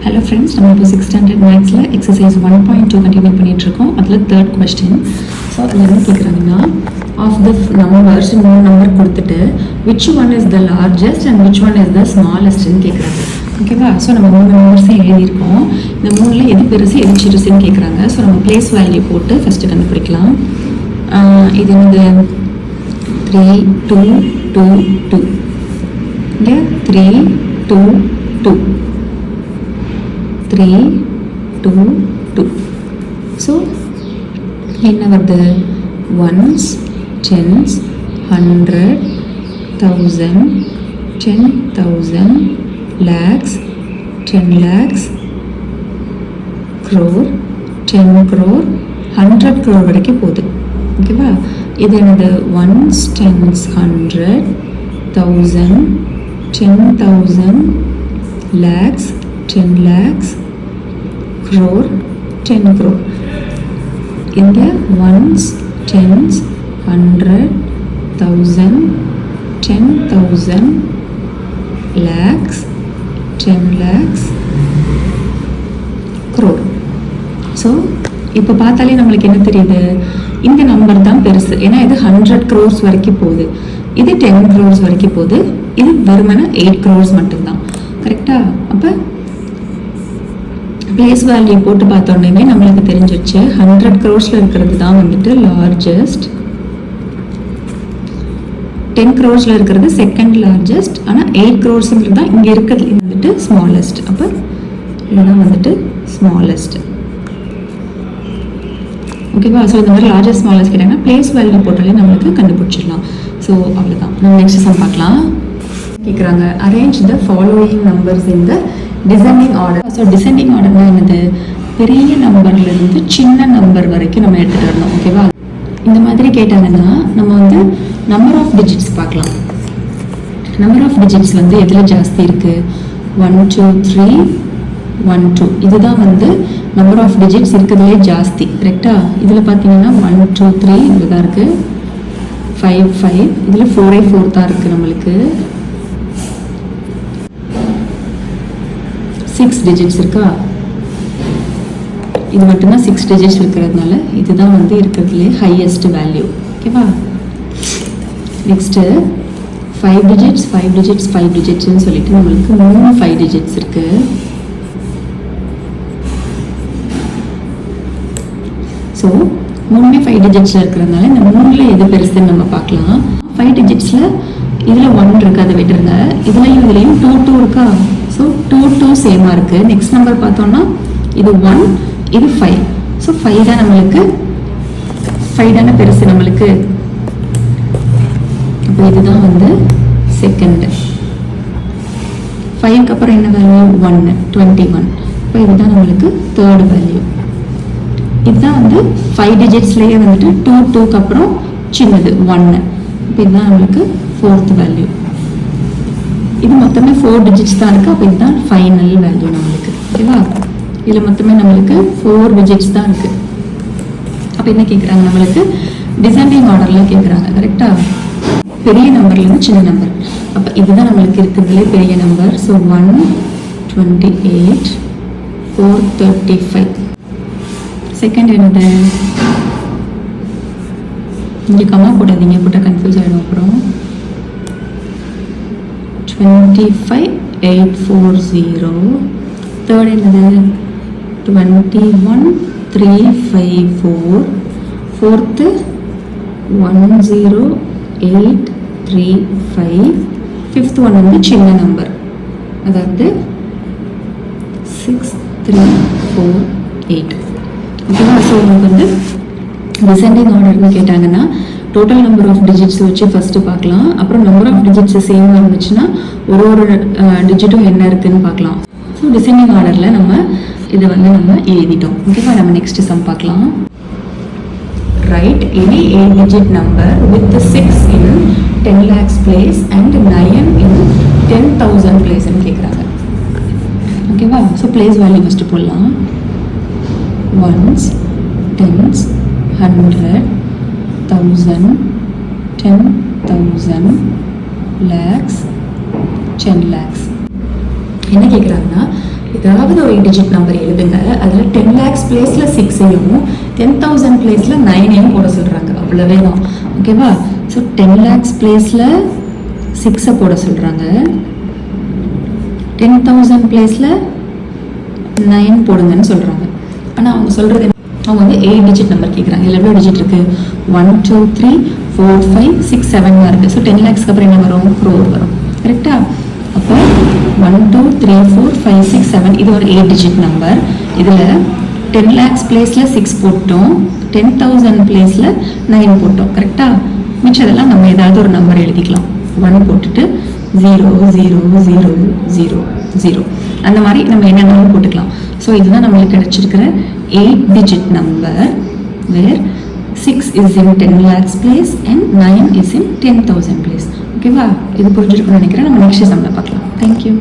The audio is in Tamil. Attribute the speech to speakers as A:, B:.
A: Hello friends, நம்ம இப்போ 6th standard mathsல exercise 1.2 continue பண்ணிட்டு இருக்கோம். அதுல third question. So அதுல என்ன கேக்குறாங்கன்னா, of the numbers மூணு நம்பர் கொடுத்துட்டு which one is the largest and which one is the smallest ன்னு கேக்குறாங்க. ஓகேவா? ஸோ நம்ம மூணு நம்பர்ஸையும் எழுதியிருக்கோம். இந்த மூணுல எது பெருசு எது சிறுசுன்னு கேட்குறாங்க. ஸோ நம்ம பிளேஸ் வேல்யூ போட்டு ஃபர்ஸ்ட் கண்டுபிடிக்கலாம். இது வந்து 3 2 2 2 இங்கே 3 2 2 3 2 2. ஸோ என்ன வருது? Ones, tens, 100, 1000, 10,000, lakhs, 10 lakhs, crore, 10 crore, 100 crore வரைக்கும் போகுது. ஓகேவா? இது என்னது? Ones, tens, 100, 1000, 10,000, lakhs, 10 lakhs, crore, 10 crore. இங்கே ones, tens, 100, 1000, 10,000, lakhs, 10 lakhs, crore. So இப்போ பார்த்தாலே நம்மளுக்கு என்ன தெரியுது? இந்த நம்பர் தான் பெருசு. ஏன்னா இது 100 crores வரைக்கும் போகுது, இது 10 crores வரைக்கும் போகுது, இது வெறுமனே 8 crores மட்டும்தான். கரெக்டா? அப்போ பிளேஸ் வேல்யூ போட்டு பார்த்தோன்னே நம்மளுக்கு தெரிஞ்சிருச்சு 100 crores இருக்கிறது தான் வந்துட்டு லார்ஜஸ்ட், 10 crores இருக்கிறது செகண்ட் லார்ஜஸ்ட், ஆனால் 8 crores தான் இங்கே இருக்கிறது வந்துட்டு ஸ்மாலஸ்ட். அப்போ இதுதான் வந்துட்டு ஸ்மாலஸ்ட். ஓகேவா? ஸோ இந்த மாதிரி லார்ஜஸ்ட் ஸ்மாலஸ்ட் கேட்டாங்கன்னா பிளேஸ் வேல்யூ போட்டாலே நம்மளுக்கு கண்டுபிடிச்சிடலாம். ஸோ அவ்வளோதான். நம்ம நெக்ஸ்ட் சம் பார்க்கலாம். கேட்குறாங்க, arrange the following numbers in the descending order. So descending ஆர்டர்னா என்னது? பெரிய நம்பர்லேருந்து சின்ன நம்பர் வரைக்கும் நம்ம எடுத்துகிட்டு வரணும். ஓகேவா? இந்த மாதிரி கேட்டாங்கன்னா நம்ம வந்து நம்பர் ஆஃப் டிஜிட்ஸ் பார்க்கலாம். நம்பர் ஆஃப் டிஜிட்ஸ் வந்து எதில் ஜாஸ்தி இருக்குது? 1 2 3 1 2. இதுதான் வந்து நம்பர் ஆஃப் டிஜிட்ஸ் இருக்கிறதுலே ஜாஸ்தி. கரெக்டாக? இதில் பார்த்தீங்கன்னா 1 2 3 இங்கே தான் இருக்குது, 5 5, இதில் 4 4 தான் இருக்குது, நம்மளுக்கு 6 டிஜிட்ஸ் இருக்கா? இது மட்டும்தான் 6 டிஜிட்ஸ் இருக்கிறதுனால இதுதான் வந்து இருக்கிறதுலே ஹையஸ்ட் வேல்யூ. ஓகேவா? நெக்ஸ்ட்டு 5 டிஜிட்ஸ் 5 டிஜிட்ஸ் 5 டிஜிட்ஸ்ன்னு சொல்லிட்டு நம்மளுக்கு 3 5 டிஜிட்ஸ் இருக்கு. ஸோ 3 5 டிஜிட்ஸில் இருக்கிறதுனால இந்த 3ல் எது பெருசுன்னு நம்ம பார்க்கலாம். 5 டிஜிட்ஸில் இதில் 1 இருக்கு, அதை விட்டுருங்க. இதுலையும் இதுலையும் 2 2 இருக்கா? ஸோ 2 2 சேமாக இருக்குது. நெக்ஸ்ட் நம்பர் பார்த்தோம்னா இது 1, இது 5. ஸோ 5 தான் நம்மளுக்கு, 5 தானே பெருசு நம்மளுக்கு. அப்போ இதுதான் வந்து செகண்ட். 5க்கு அப்புறம் என்ன வேல்யூ? 1 21. இப்போ இதுதான் நம்மளுக்கு தேர்ட் வேல்யூ. இதுதான் வந்து 5 டிஜிட்ஸ்லேயே வந்துட்டு 2 2க்கு அப்புறம் சின்னது 1. இப்போ இதுதான் நம்மளுக்கு ஃபோர்த் வேல்யூ. இது மொத்தமே 4 டிஜிட்ஸ் தான் இருக்குது. அப்போ இதுதான் ஃபைனல் வேல்யூ நம்மளுக்கு. ஓகேவா? இதில் மொத்தமே நம்மளுக்கு 4 டிஜிட்ஸ் தான் இருக்குது. அப்போ என்ன கேட்குறாங்க? நம்மளுக்கு டிசெண்டிங் ஆர்டரில் கேட்குறாங்க. கரெக்டாக? பெரிய நம்பர்லேருந்து சின்ன நம்பர். அப்போ இதுதான் நம்மளுக்கு இருக்கிறதுலே பெரிய நம்பர். ஸோ 128 435. செகண்ட் என்னது? இங்கே கம்மா போடாதீங்க, போட்டால் கன்ஃபியூஸ் ஆகிடும். அப்புறம் 25 840. தேர்ட் என்னது? 21 354. ஃபோர்த்து 10835. ஃபிஃப்த் ஒன் வந்து சின்ன நம்பர், அதாவது 6348. ஓகேவா? ஸோ உங்களுக்கு வந்து டிசெண்டிங் ஆர்டர்னு கேட்டாங்கன்னா டோட்டல் நம்பர் ஆஃப் டிஜிட்ஸ் வச்சு ஃபஸ்ட்டு பார்க்கலாம். அப்புறம் நம்பர் ஆஃப் டிஜிட்ஸ் சேமாக இருந்துச்சுன்னா ஒரு டிஜிட்டும் என்ன இருக்குதுன்னு பார்க்கலாம். ஸோ டிசெண்டிங் ஆர்டரில் நம்ம இதை வந்து நம்ம எழுதிட்டோம். ஓகேவா? நம்ம நெக்ஸ்ட் சம் பார்க்கலாம். Right any 8 digit number with 6 in 10 lakhs place and 9 in 10,000 placeன்னு கேட்குறாங்க. ஓகேவா? ஸோ பிளேஸ் வேல்யூ ஃபஸ்ட்டு போடலாம். Ones, tens, 100, 1000, 10,000, lakhs, 10 lakhs. என்ன கேட்குறாங்கன்னா ஏதாவது ஒரு 8 டிஜிட் நம்பர் எழுதுங்க. அதில் 10 lakhs பிளேஸில் 6ஐயும் 10,000 பிளேஸில் 9ஐயும் போட சொல்கிறாங்க. அவ்வளவே தான். ஓகேவா? ஸோ 10 lakhs பிளேஸில் 6ஐ போட சொல்கிறாங்க. 10,000 பிளேஸில் 9 போடுங்கன்னு சொல்கிறாங்க. ஆனால் அவங்க சொல்கிறது அவங்க வந்து 8 டிஜிட் நம்பர் கேட்குறாங்க. இதில் எவ்வளோ டிஜிட் இருக்குது? 1 2 3 4 5 6 7 இருக்குது. ஸோ 10 lakhsக்கு அப்புறம் என்ன வரும்? crore வரும். கரெக்டாக? அப்போ 1 2 3 4 5 6 7 இது ஒரு 8 டிஜிட் நம்பர். இதில் 10 lakhs பிளேஸில் 6 போட்டோம், 10,000 பிளேஸில் 9 போட்டோம். கரெக்டாக? மிச்சதெல்லாம் நம்ம ஏதாவது ஒரு நம்பர் எழுதிக்கலாம். 1 போட்டுட்டு 0 0 0 0 0 அந்த மாதிரி நம்ம என்னென்னாலும் போட்டுக்கலாம். ஸோ இதுதான் நம்மளுக்கு கிடைச்சிருக்கிற 8 digit number where 6 is in 10 lakhs place and 9 is in 10,000 place. ஓகேவா? இது புரிஞ்சிருக்கும்னு நினைக்கிறேன். நம்ம நெக்ஸ்ட் சம்மில் பார்க்கலாம். தேங்க்யூ.